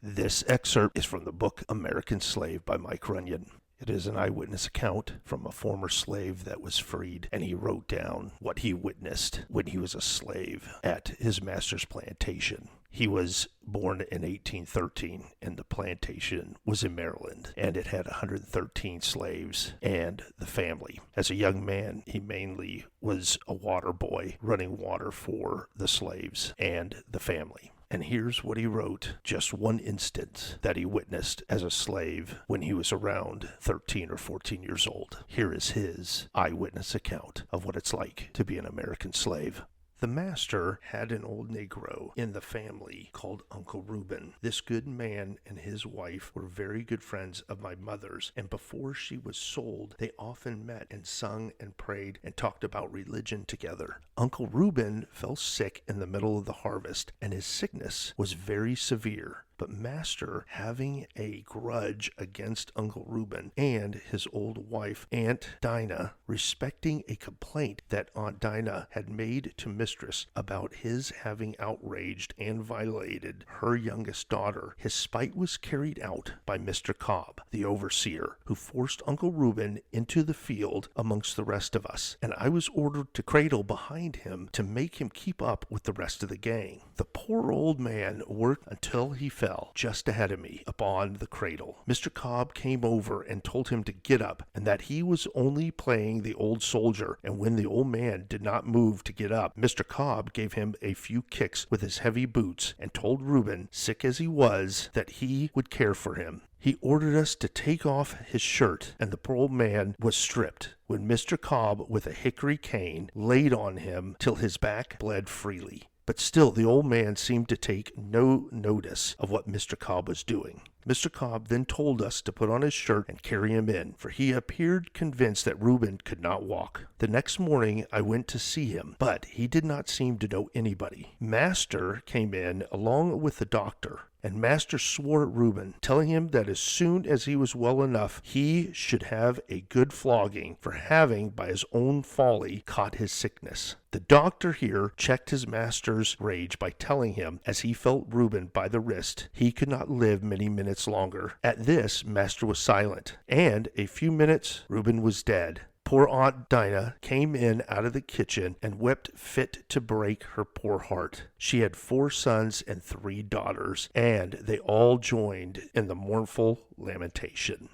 This excerpt is from the book American Slave by Mike Runyon. It is an eyewitness account from a former slave that was freed, and he wrote down what he witnessed when he was a slave at his master's plantation. He was born in 1813, and the plantation was in Maryland, and it had 113 slaves and the family. As a young man, he mainly was a water boy, running water for the slaves and the family. And here's what he wrote, just one instance that he witnessed as a slave when he was around 13 or 14 years old. Here is his eyewitness account of what it's like to be an American slave. The master had an old Negro in the family called Uncle Reuben. This good man and his wife were very good friends of my mother's, and before she was sold, they often met and sung and prayed and talked about religion together. Uncle Reuben fell sick in the middle of the harvest, and his sickness was very severe. But Master, having a grudge against Uncle Reuben and his old wife, Aunt Dinah, respecting a complaint that Aunt Dinah had made to Mistress about his having outraged and violated her youngest daughter, his spite was carried out by Mr. Cobb, the overseer, who forced Uncle Reuben into the field amongst the rest of us, and I was ordered to cradle behind him to make him keep up with the rest of the gang. The poor old man worked until he fell just ahead of me upon the cradle. Mr. Cobb came over and told him to get up and that he was only playing the old soldier, and when the old man did not move to get up, Mr. Cobb gave him a few kicks with his heavy boots and told Reuben, sick as he was, that he would care for him. He ordered us to take off his shirt, and the poor old man was stripped, when Mr. Cobb, with a hickory cane, laid on him till his back bled freely. But still the old man seemed to take no notice of what Mr. Cobb was doing. Mr. Cobb then told us to put on his shirt and carry him in, for he appeared convinced that Reuben could not walk. The next morning I went to see him, but he did not seem to know anybody. Master came in along with the doctor, and Master swore at Reuben, telling him that as soon as he was well enough, he should have a good flogging for having, by his own folly, caught his sickness. The doctor here checked his master's rage by telling him, as he felt Reuben by the wrist, he could not live many minutes longer. At this, Master was silent, and a few minutes, Reuben was dead. Poor Aunt Dinah came in out of the kitchen and wept fit to break her poor heart. She had 4 sons and 3 daughters, and they all joined in the mournful lamentation.